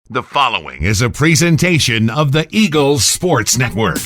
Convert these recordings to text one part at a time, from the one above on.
The following is a presentation of the Eagles Sports Network.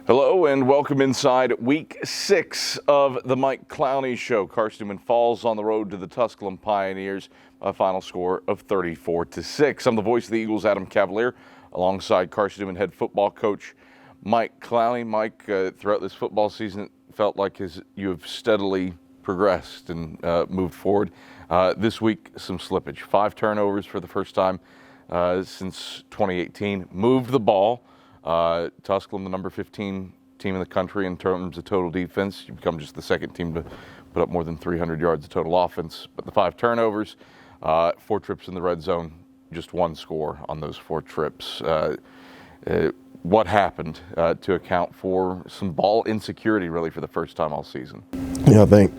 Hello and welcome inside week 6 of the Mike Clowney Show. Carson-Newman falls on the road to the Tusculum Pioneers, a final score of 34-6. I'm the voice of the Eagles, Adam Cavalier, alongside Carson-Newman head football coach Mike Clowney. Mike, throughout this football season, it felt like you have steadily progressed and moved forward. This week, some slippage. 5 turnovers for the first time since 2018. Moved the ball. Tusculum, the number 15 team in the country in terms of total defense. You become just the second team to put up more than 300 yards of total offense. But the 5 turnovers, 4 trips in the red zone, just 1 score on those 4 trips. What happened to account for some ball insecurity really for the first time all season? Yeah, I think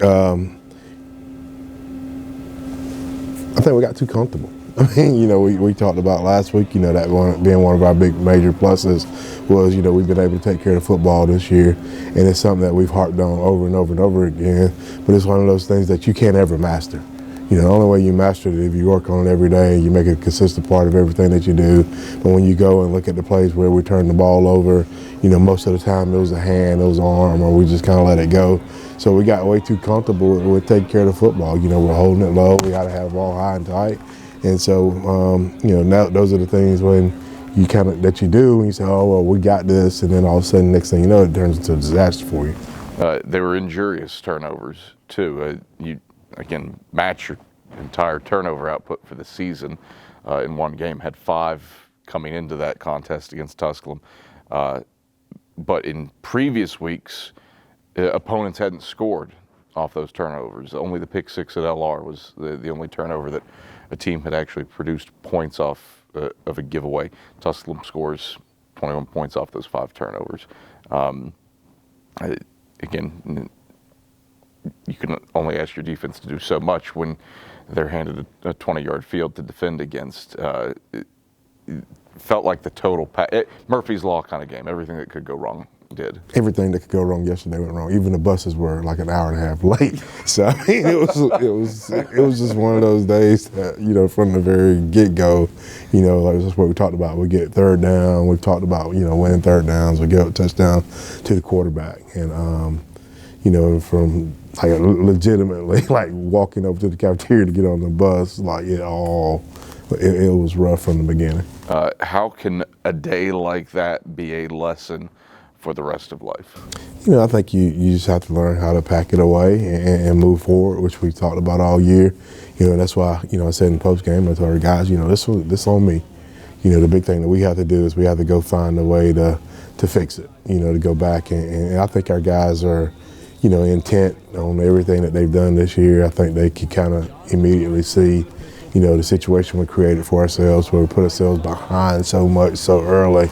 we got too comfortable. I mean, we talked about last week, that being one of our big major pluses was, we've been able to take care of football this year, and it's something that we've harped on over and over and over again, but it's one of those things that you can't ever master. The only way you master it is if you work on it every day, you make it a consistent part of everything that you do. But when you go and look at the plays where we turn the ball over, most of the time it was a hand, it was an arm, or we just kind of let it go. So we got way too comfortable with taking care of the football. We're holding it low, we got to have the ball high and tight. And so, now those are the things that you do when you say, oh, well, we got this, and then all of a sudden, next thing you know, it turns into a disaster for you. They were injurious turnovers, too. You, again, match your entire turnover output for the season in one game. Had 5 coming into that contest against Tusculum. But in previous weeks, opponents hadn't scored off those turnovers. Only the pick 6 at LR was the only turnover that a team had actually produced points off of a giveaway. Tusculum scores 21 points off those 5 turnovers. Again, you can only ask your defense to do so much when they're handed a 20-yard field to defend against. It felt like the total Murphy's Law kind of game. Everything that could go wrong did. Everything that could go wrong yesterday went wrong. Even the buses were like an hour and a half late. So I mean, it was just one of those days that, from the very get-go, like that's what we talked about. We get 3rd down. We've talked about, winning 3rd downs. We get a touchdown to the quarterback, and from like legitimately like walking over to the cafeteria to get on the bus, like it was rough from the beginning. How can a day like that be a lesson for the rest of life? I think you just have to learn how to pack it away and move forward, which we've talked about all year. That's why, I said in post game, I told our guys, this on me. The big thing that we have to do is we have to go find a way to fix it, to go back. And I think our guys are, intent on everything that they've done this year. I think they can kind of immediately see, the situation we created for ourselves, where we put ourselves behind so much so early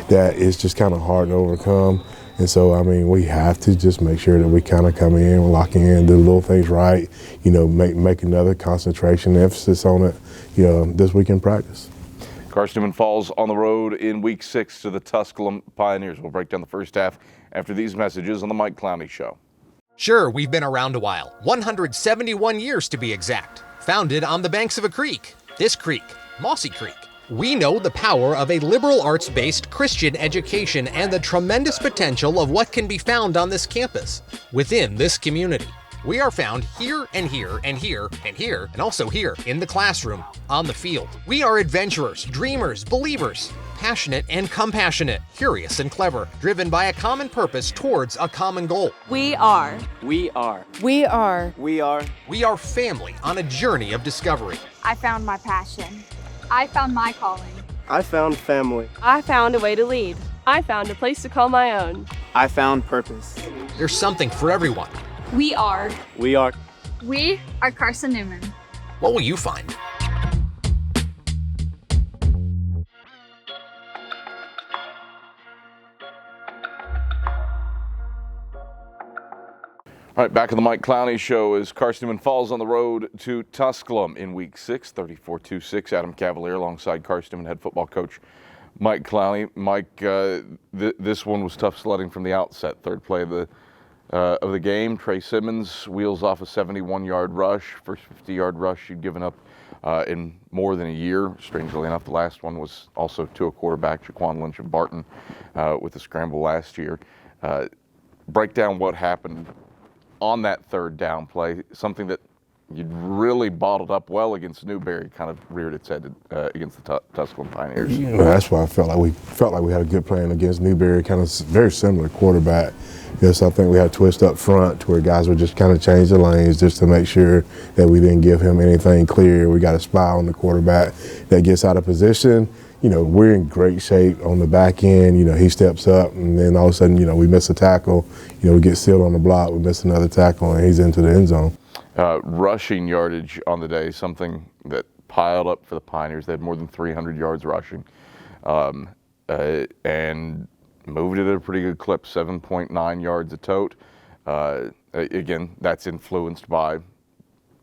that it's just kind of hard to overcome. And so, I mean, we have to just make sure that we kind of come in, lock in, do little things right, make another concentration, emphasis on it, this week in practice. Carson-Newman falls on the road in week 6 to the Tusculum Pioneers. We'll break down the first half after these messages on the Mike Clowney Show. Sure, we've been around a while, 171 years to be exact, founded on the banks of a creek. This creek, Mossy Creek. We know the power of a liberal arts-based Christian education and the tremendous potential of what can be found on this campus, within this community. We are found here and here and here and here, and also here in the classroom, on the field. We are adventurers, dreamers, believers, passionate and compassionate, curious and clever, driven by a common purpose towards a common goal. We are family on a journey of discovery. I found my passion. I found my calling. I found family. I found a way to lead. I found a place to call my own. I found purpose. There's something for everyone. We are Carson-Newman. What will you find? All right, back on the Mike Clowney Show as Carson-Newman falls on the road to Tusculum in Week 6, 34-6. Adam Cavalier alongside Carson-Newman head football coach Mike Clowney. Mike, this one was tough sledding from the outset. Third play of the game, Trey Simmons wheels off a 71-yard rush, first 50-yard rush he'd given up in more than a year. Strangely enough, the last one was also to a quarterback, Jaquan Lynch of Barton, with a scramble last year. Break down what happened on that third down play, something that you'd really bottled up well against Newberry, kind of reared its head against the Tusculum Pioneers. That's why I felt like we had a good plan against Newberry, kind of very similar quarterback. So I think we had a twist up front to where guys would just kind of change the lanes just to make sure that we didn't give him anything clear. We got a spy on the quarterback that gets out of position. We're in great shape on the back end. He steps up, and then all of a sudden, we miss a tackle. We get sealed on the block, we miss another tackle, and he's into the end zone. Rushing yardage on the day, something that piled up for the Pioneers. They had more than 300 yards rushing, and moved it at a pretty good clip, 7.9 yards a tote. Again, that's influenced by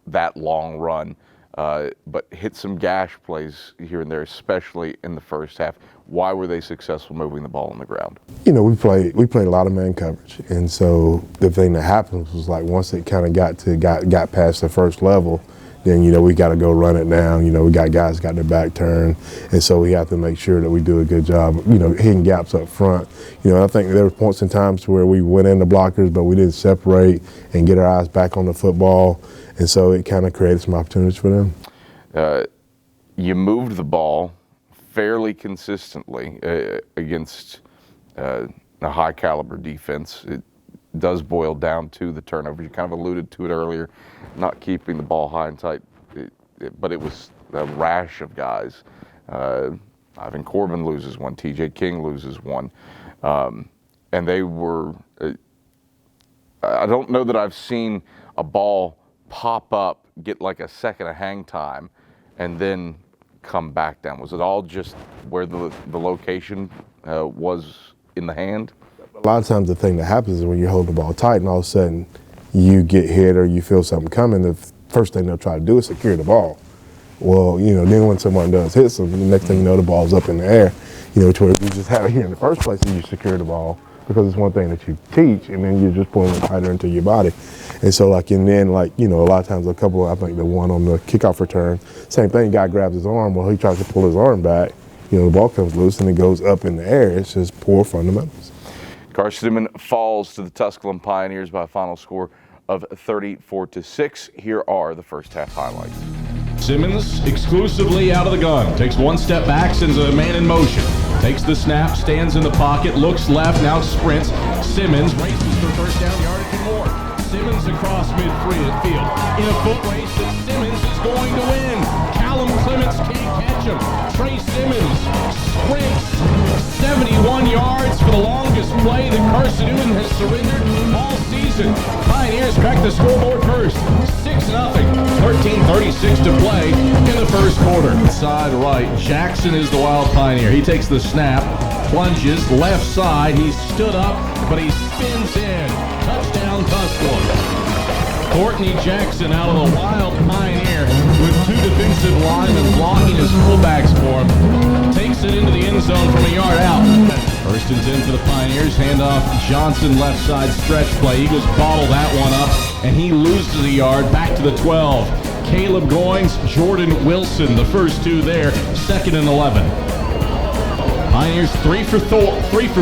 that long run. But hit some gash plays here and there, especially in the first half. Why were they successful moving the ball on the ground? We played a lot of man coverage, and so the thing that happened was like once it kind of got past the first level, then we got to go run it down. We got guys got their back turned, and so we have to make sure that we do a good job. Hitting gaps up front. I think there were points in times where we went into blockers, but we didn't separate and get our eyes back on the football. And so it kind of created some opportunities for them. You moved the ball fairly consistently against a high-caliber defense. It does boil down to the turnover. You kind of alluded to it earlier, not keeping the ball high and tight, but it was a rash of guys. Ivan Corbin loses one. T.J. King loses one. And they were I don't know that I've seen a ball pop up, get like a second of hang time, and then come back down. Was it all just where the location was in the hand? A lot of times the thing that happens is when you hold the ball tight and all of a sudden you get hit or you feel something coming, the first thing they'll try to do is secure the ball. Well, then when someone does hit them, the next thing you know, the ball's up in the air. To where you just have it here in the first place and you secure the ball, because it's one thing that you teach, and then you're just pulling it tighter into your body. And so, a lot of times I think the one on the kickoff return, same thing, guy grabs his arm, well, he tries to pull his arm back, the ball comes loose and it goes up in the air. It's just poor fundamentals. Carson-Newman falls to the Tusculum Pioneers by a final score of 34-6. Here are the first half highlights. Simmons exclusively out of the gun. Takes one step back, sends a man in motion. Takes the snap, stands in the pocket, looks left, now sprints. Simmons races for first down yardage and more. Simmons across midfield in a foot race that Simmons is going to win. Callum Clements can't catch him. Trey Simmons sprints 71 yards for the longest play that Carson-Newman has surrendered all season. Pioneers crack the scoreboard first, 6-0, 13:36 to play in the first quarter. Side right, Jackson is the wild Pioneer. He takes the snap, plunges left side. He stood up, but he spins in. Touchdown Tusculum. Courtney Jackson out of the wild Pioneer with two defensive linemen blocking his fullbacks for him. Takes it into the end zone from a yard out. First and 10 for the Pioneers. Handoff Johnson left side stretch play. Eagles bottle that one up, and he loses a yard back to the 12. Caleb Goings, Jordan Wilson, the first two there, 2nd and 11. Pioneers 3 for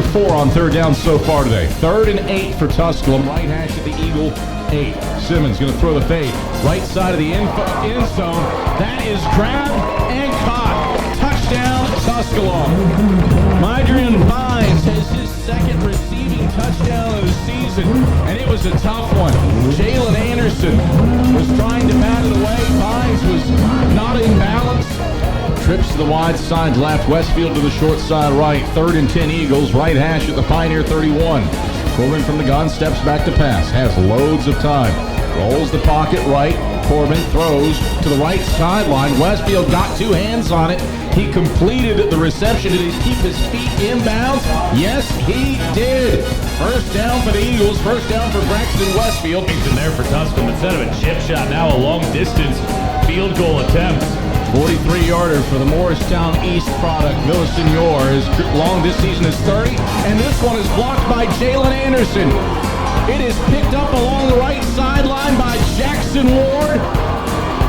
4 on third down so far today. 3rd and 8 for Tusculum. Right hash at the Eagle 8. Simmons going to throw the fade. Right side of the end zone. That is grabbed and caught. Touchdown Tusculum. Mydrian Vines has his second receiving touchdown of the season, and it was a tough one. Jalen Anderson was trying to bat it away. Vines was not in balance. Trips to the wide side left, Westfield to the short side right. 3rd and 10 Eagles, right hash at the Pioneer 31. Corbin from the gun, steps back to pass, has loads of time. Rolls the pocket right, Corbin throws to the right sideline. Westfield got two hands on it, He completed the reception. Did he keep his feet inbounds? Yes, he did. First down for the Eagles. First down for Braxton Westfield. In there for Tusculum. Instead of a chip shot, now a long distance field goal attempt. 43-yarder for the Morristown East product. Villasenor. His long this season is 30. And this one is blocked by Jalen Anderson. It is picked up along the right sideline by Jackson Ward.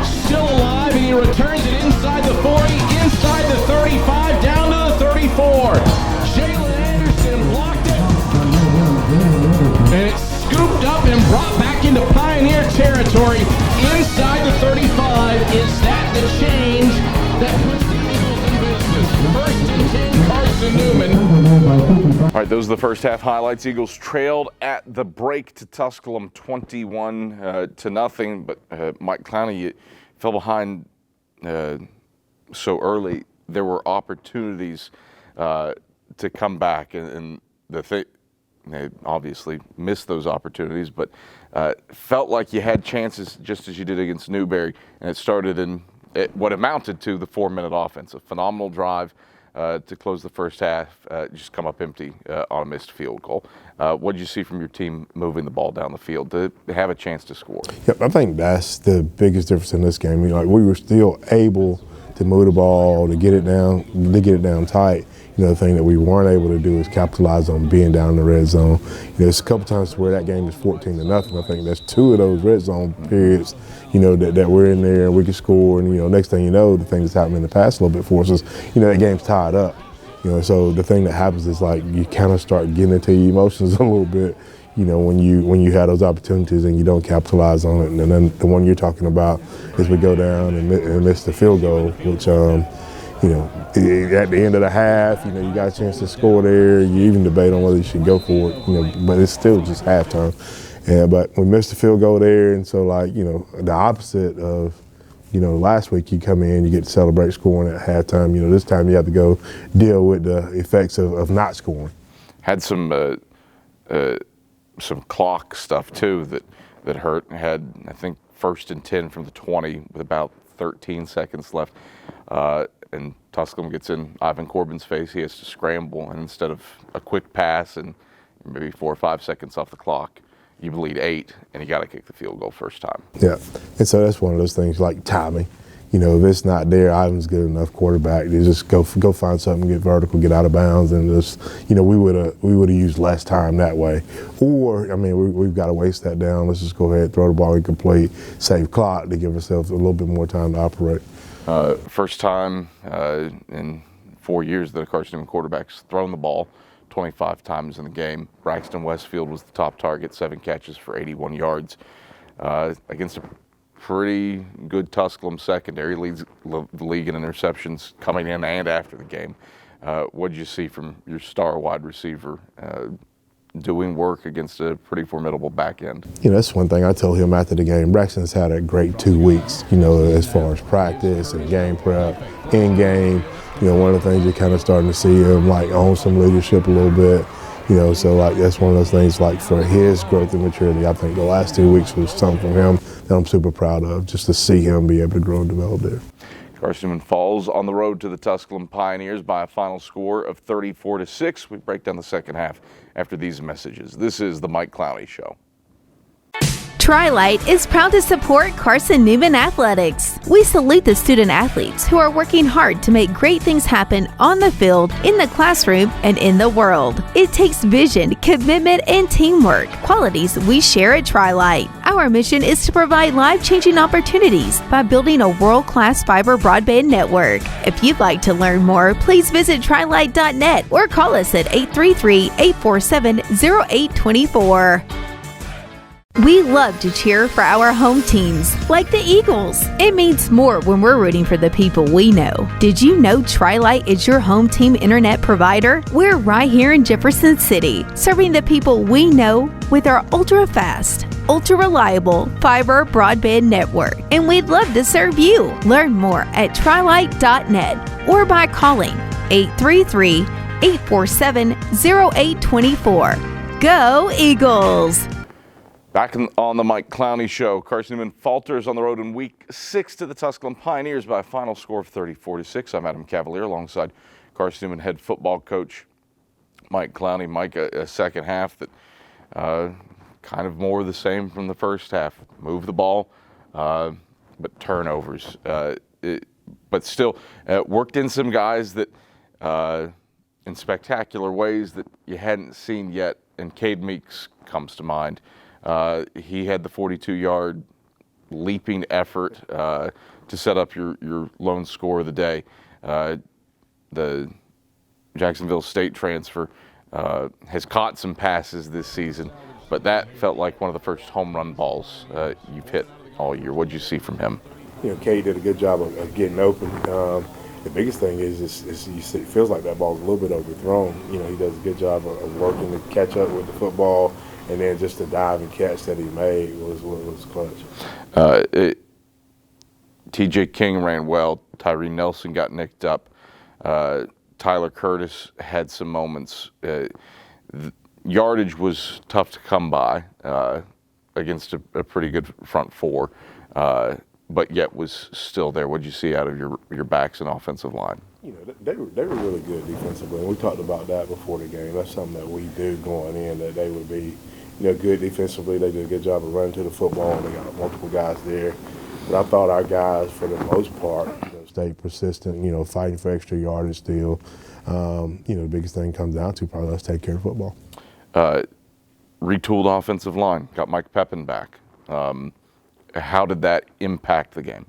Still alive, and he returns it inside the 40, inside the 35, down to the 34. Jalen Anderson blocked it. And it's scooped up and brought back into Pioneer territory inside the 35. Is that the change that puts the Eagles in business? First and 10, Carson-Newman. All right, those are the first half highlights. Eagles trailed at the break to Tusculum 21-0, but Mike Clowney fell behind so early. There were opportunities to come back, and they obviously missed those opportunities, but felt like you had chances just as you did against Newberry, and it started in what amounted to the 4-minute offense. A phenomenal drive to close the first half, just come up empty on a missed field goal. What did you see from your team moving the ball down the field to have a chance to score? Yep, I think that's the biggest difference in this game. We were still able to move the ball, to get it down tight. The thing that we weren't able to do is capitalize on being down in the red zone. There's a couple times where that game is 14-0. I think that's 2 of those red zone periods, that we're in there and we can score. And, next thing you know, the thing that's happened in the past a little bit for us is, that game's tied up. So the thing that happens is you kind of start getting into your emotions a little bit, when you have those opportunities and you don't capitalize on it. And then the one you're talking about is we go down and miss the field goal, which, at the end of the half, you got a chance to score there. You even debate on whether you should go for it, but it's still just halftime. But we missed the field goal there, and so the opposite of last week, you come in, you get to celebrate scoring at halftime. This time you have to go deal with the effects of not scoring. Had some clock stuff too that hurt. Had, I think, 1st and 10 from the 20 with about 13 seconds left. And Tusculum gets in Ivan Corbin's face. He has to scramble, and instead of a quick pass and maybe 4 or 5 seconds off the clock, you bleed 8, and you got to kick the field goal first time. Yeah, and so that's one of those things like timing. If it's not there, Ivan's good enough quarterback to just go find something, get vertical, get out of bounds, and just we would have used less time that way. Or we've got to waste that down. Let's just go ahead, throw the ball incomplete, save clock to give ourselves a little bit more time to operate. First time in 4 years that a Carson-Newman quarterback's thrown the ball 25 times in the game. Braxton Westfield was the top target, 7 catches for 81 yards. Against a pretty good Tusculum secondary, leads the league in interceptions coming in and after the game. What did you see from your star wide receiver doing work against a pretty formidable back end? That's one thing I told him after the game. Braxton's had a great 2 weeks, as far as practice and game prep, in game. One of the things you're kind of starting to see him own some leadership a little bit. So that's one of those things for his growth and maturity. I think the last 2 weeks was something from him that I'm super proud of, just to see him be able to grow and develop there. Carson-Newman falls on the road to the Tusculum Pioneers by a final score of 34-6. We break down the second half after these messages. This is the Mike Clowney Show. Tri-Light is proud to support Carson-Newman Athletics. We salute the student athletes who are working hard to make great things happen on the field, in the classroom, and in the world. It takes vision, commitment, and teamwork, qualities we share at Tri-Light. Our mission is to provide life-changing opportunities by building a world-class fiber broadband network. If you'd like to learn more, please visit trilight.net or call us at 833-847-0824. We love to cheer for our home teams, like the Eagles. It means more when we're rooting for the people we know. Did you know Tri-Light is your home team internet provider? We're right here in Jefferson City, serving the people we know with our ultra-fast, ultra-reliable fiber broadband network. And we'd love to serve you. Learn more at trilight.net or by calling 833-847-0824. Go Eagles! Back on the Mike Clowney Show, Carson-Newman falters on the road in Week 6 to the Tusculum Pioneers by a final score of 34-6. I'm Adam Cavalier alongside Carson-Newman head football coach Mike Clowney. Mike, a second half that kind of more of the same from the first half. Move the ball, but turnovers. But still worked in some guys that in spectacular ways that you hadn't seen yet, and Cade Meeks comes to mind. He had the 42-yard leaping effort to set up your lone score of the day. The Jacksonville State transfer has caught some passes this season, but that felt like one of the first home run balls you've hit all year. What did you see from him? You know, Cade did a good job of getting open. The biggest thing is it feels like that ball's a little bit overthrown. You know, he does a good job of working to catch up with the football, and then just the dive and catch that he made was clutch. T.J. King ran well. Tyree Nelson got nicked up. Tyler Curtis had some moments. Yardage was tough to come by against a pretty good front four, but yet was still there. What did you see out of your backs and offensive line? You know, they were really good defensively, and we talked about that before the game. That's something that we do going in, that they would be, you know, good defensively. They did a good job of running to the football, and they got multiple guys there. But I thought our guys, for the most part, stayed persistent, you know, fighting for extra yardage still. You know, the biggest thing comes down to probably let's take care of football. Retooled offensive line, got Mike Pepin back. How did that impact the game?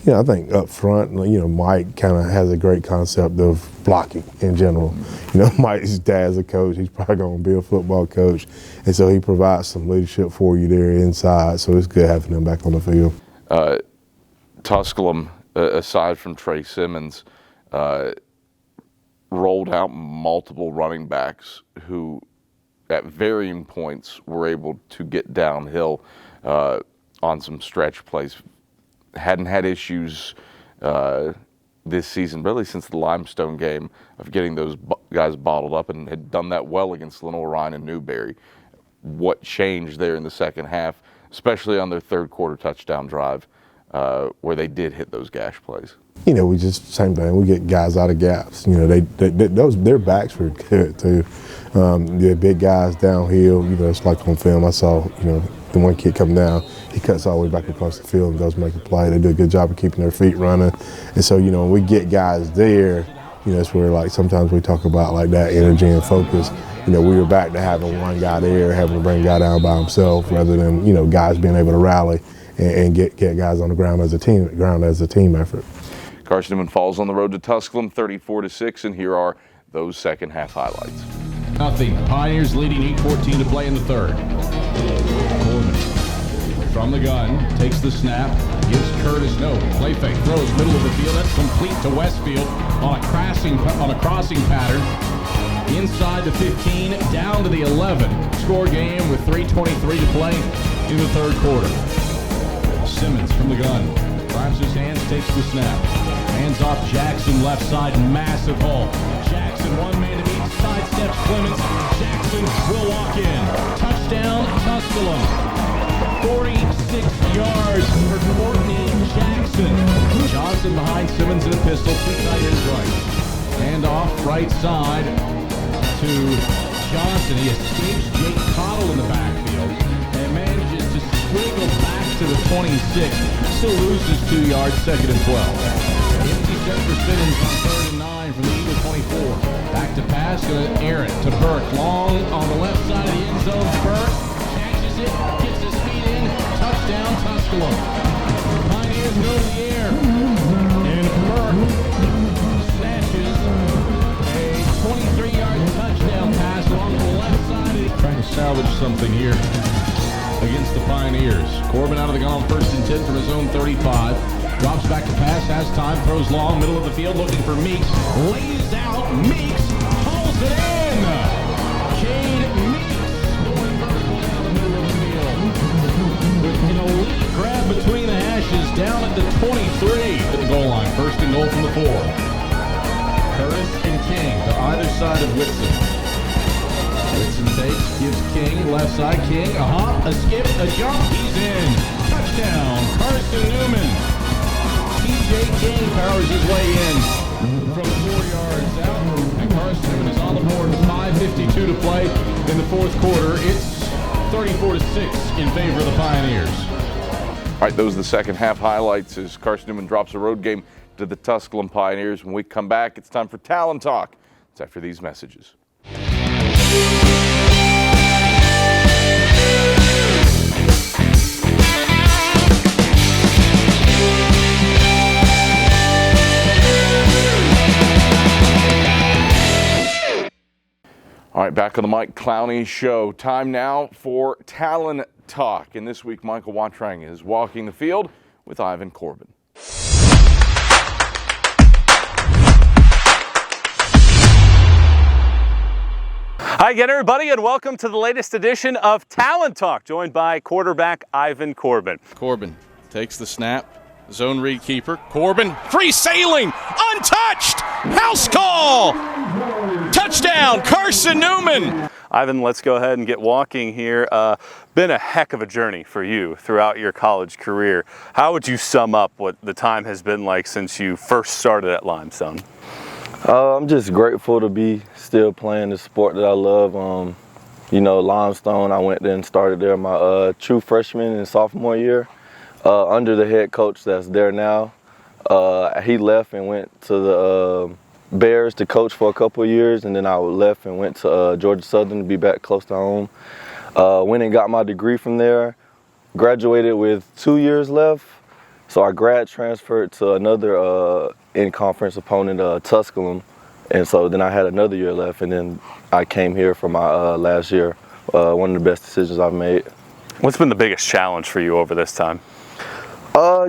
Yeah, I think up front, you know, Mike kind of has a great concept of blocking in general. You know, Mike's dad's a coach. He's probably going to be a football coach. And so he provides some leadership for you there inside. So it's good having him back on the field. Tusculum, aside from Trey Simmons, rolled out multiple running backs who at varying points were able to get downhill on some stretch plays. Hadn't had issues this season, really since the Limestone game, of getting those guys bottled up, and had done that well against Lenore Ryan and Newberry. What changed there in the second half, especially on their third quarter touchdown drive, where they did hit those gash plays? You know, we just, same thing, we get guys out of gaps. You know, their backs were good too. They're big guys downhill. You know, it's like on film, I saw, you know, the one kid come down, he cuts all the way back across the field and goes make a play. They do a good job of keeping their feet running. And so, you know, when we get guys there, you know, it's where, like, sometimes we talk about, like, that energy and focus. You know, we were back to having one guy there, having to bring a guy down by himself, rather than, you know, guys being able to rally and get guys on the ground as a team effort. Carson-Newman falls on the road to Tusculum 34-6, and here are those second half highlights. Nothing. Pioneers leading 8:14 to play in the third. Corbin from the gun, takes the snap, gives Curtis no play fake, throws middle of the field. That's complete to Westfield on a crossing pattern. Inside the 15, down to the 11. Score game with 3:23 to play in the third quarter. Simmons from the gun, claps his hands, takes the snap. Hands off Jackson, left side, massive hole. Jackson, one man to beat, sidesteps Clemens. Jackson will walk in. Touchdown, Tusculum. 46 yards for Courtney Jackson. Johnson behind Simmons in a pistol, two tight ends right. Hand off right side to Johnson. He escapes Jake Cottle in the backfield and manages to squiggle back to the 26. Still loses 2 yards, second and 12. Empty set for Simmons on 3rd and 9 from the Eagle 24. Back to pass to Aaron, to Burke. Long on the left side of the end zone. Burke catches it, gets his feet in. Touchdown, Tusculum. Pioneers go to the air. And Burke snatches a 23-yard touchdown pass along the left side. Trying to salvage something here against the Pioneers. Corbin out of the gun on 1st and 10 from his own 35. Drops back to pass, has time, throws long, middle of the field, looking for Meeks. Lays out, Meeks hauls it in! Cade Meeks going vertical down the middle of the field. With an elite grab between the hashes, down at the 23 at the goal line. 1st and goal from the 4. Curtis and King to either side of Whitson. Splits and takes, gives King, left side, King, a hop, a skip, a jump, he's in. Touchdown, Carson-Newman. TJ King powers his way in from 4 yards out, and Carson-Newman is on the board with 5:52 to play in the fourth quarter. It's 34-6 in favor of the Pioneers. All right, those are the second half highlights as Carson-Newman drops a road game to the Tusculum Pioneers. When we come back, it's time for Talent Talk. It's after these messages. All right, back on the Mike Clowney Show. Time now for Talent Talk. And this week, Michael Watrang is walking the field with Ivan Corbin. Hi again, everybody, and welcome to the latest edition of Talent Talk, joined by quarterback Ivan Corbin. Corbin takes the snap. Zone read keeper. Corbin, free sailing, untouched, house call, touchdown, Carson-Newman. Ivan, let's go ahead and get walking here. Been a heck of a journey for you throughout your college career. How would you sum up what the time has been like since you first started at Limestone? I'm just grateful to be still playing the sport that I love. You know, Limestone, I went there and started there my true freshman and sophomore year. Under the head coach that's there now. He left and went to the Bears to coach for a couple of years, and then I left and went to Georgia Southern to be back close to home. Went and got my degree from there, graduated with 2 years left, so I grad transferred to another in-conference opponent, Tusculum, and so then I had another year left, and then I came here for my last year. One of the best decisions I've made. What's been the biggest challenge for you over this time?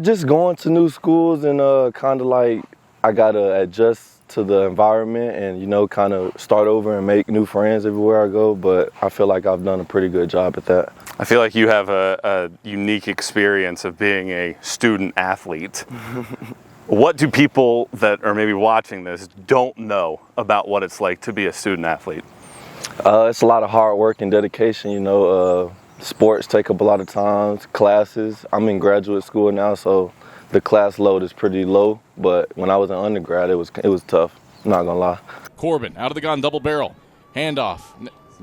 Just going to new schools and kind of like I gotta adjust to the environment and, you know, kind of start over and make new friends everywhere I go, but I feel like I've done a pretty good job at that. I feel like you have a unique experience of being a student athlete. What do people that are maybe watching this don't know about what it's like to be a student athlete? It's a lot of hard work and dedication, you know. Sports take up a lot of time, classes. I'm in graduate school now, so the class load is pretty low, but when I was in undergrad, it was tough, I'm not gonna lie. Corbin out of the gun, double barrel, handoff.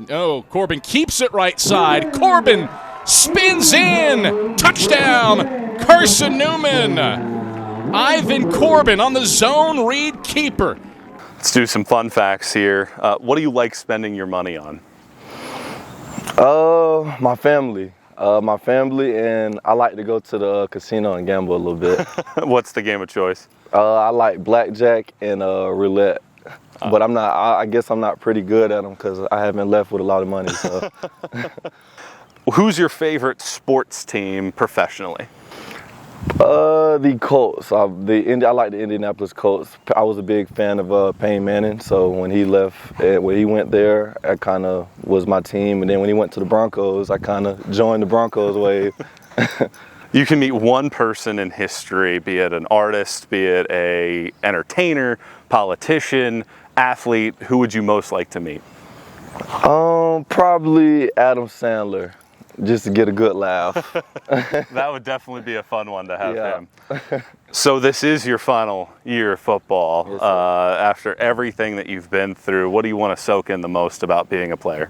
No, Corbin keeps it right side. Corbin spins in, touchdown, Carson-Newman. Ivan Corbin on the zone read keeper. Let's do some fun facts here. What do you like spending your money on? My family, and I like to go to the casino and gamble a little bit. What's the game of choice? I like blackjack and roulette, but I guess I'm not pretty good at them because I haven't left with a lot of money. So. Who's your favorite sports team professionally? The Colts. I like the Indianapolis Colts. I was a big fan of Peyton Manning, so when he left, when he went there, I kind of was my team. And then when he went to the Broncos, I kind of joined the Broncos wave. You can meet one person in history, be it an artist, be it a entertainer, politician, athlete. Who would you most like to meet? Probably Adam Sandler. Just to get a good laugh. That would definitely be a fun one to have him. So this is your final year of football. Yes, after everything that you've been through, what do you want to soak in the most about being a player?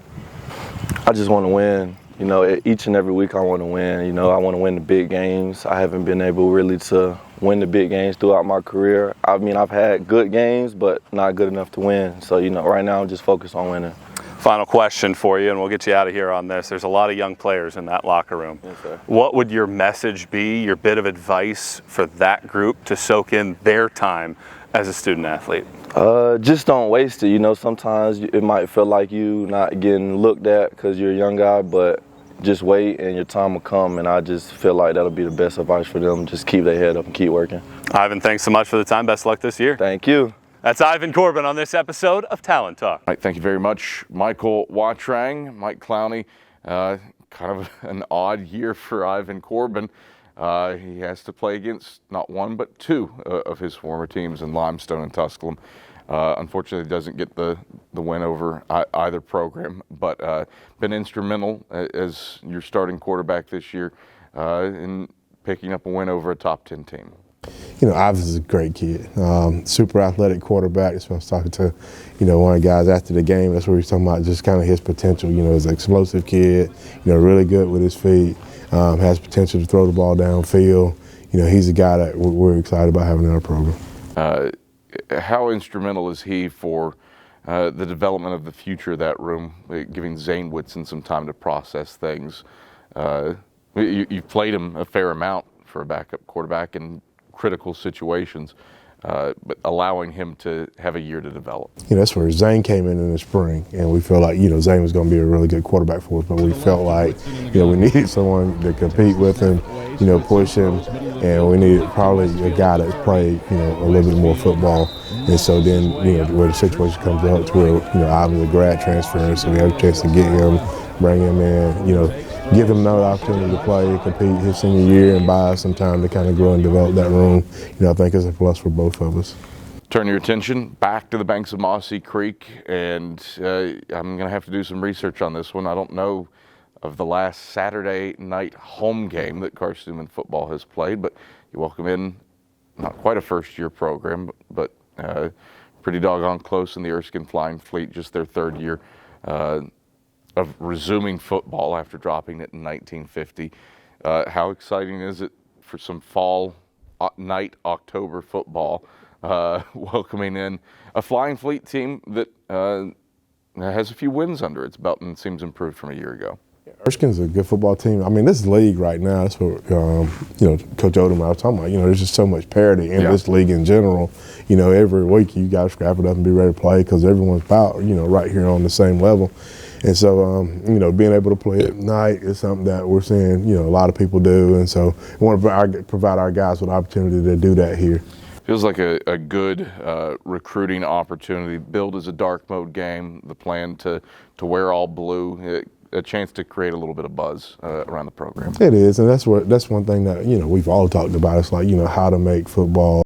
I just want to win. You know, each and every week I want to win. You know, I want to win the big games. I haven't been able really to win the big games throughout my career. I mean, I've had good games, but not good enough to win. So, you know, right now I'm just focused on winning. Final question for you, and we'll get you out of here on this. There's a lot of young players in that locker room. Yes, sir. What would your message be, your bit of advice for that group to soak in their time as a student athlete? Just don't waste it. You know, sometimes it might feel like you not getting looked at because you're a young guy, but just wait and your time will come, and I just feel like that'll be the best advice for them. Just keep their head up and keep working. Ivan, thanks so much for the time. Best luck this year. Thank you. That's Ivan Corbin on this episode of Talent Talk. All right, thank you very much, Michael Watrang. Mike Clowney, kind of an odd year for Ivan Corbin. He has to play against not one but two of his former teams in Limestone and Tusculum. Unfortunately, doesn't get the win over either program, but been instrumental as your starting quarterback this year in picking up a win over a top 10 team. You know, Ives is a great kid, super athletic quarterback. That's what I was talking to, one of the guys after the game. That's what we were talking about, just kind of his potential. He's an explosive kid, really good with his feet, has potential to throw the ball downfield. He's a guy that we're excited about having in our program. How instrumental is he for the development of the future of that room, giving Zane Whitson some time to process things? You've played him a fair amount for a backup quarterback in critical situations, but allowing him to have a year to develop. That's where Zane came in the spring, and we felt like, Zane was going to be a really good quarterback for us, but we felt like, we needed someone to compete with him, push him, and we needed probably a guy that's played, a little bit more football. And so then, where the situation comes up to where, I was a grad transfer, so we have a chance to get him, bring him in, give him another opportunity to play, compete his senior year, and buy us some time to kind of grow and develop that room. I think it's a plus for both of us. Turn your attention back to the banks of Mossy Creek, and I'm going to have to do some research on this one. I don't know of the last Saturday night home game that Carson-Newman football has played, but you welcome in not quite a first-year program, but pretty doggone close in the Erskine Flying Fleet, just their third year of resuming football after dropping it in 1950. How exciting is it for some fall night October football, welcoming in a Flying Fleet team that has a few wins under its belt and seems improved from a year ago? Erskine's a good football team. I mean, this league right now, that's what, Coach Odom and I was talking about, there's just so much parity in this league in general. Every week you got to scrap it up and be ready to play because everyone's about, right here on the same level. And so, being able to play at night is something that we're seeing, a lot of people do. And so we want to provide our guys with the opportunity to do that here. Feels like a good recruiting opportunity. Billed as a dark mode game, the plan to wear all blue, a chance to create a little bit of buzz around the program. It is, and that's one thing that, we've all talked about. It's like, how to make football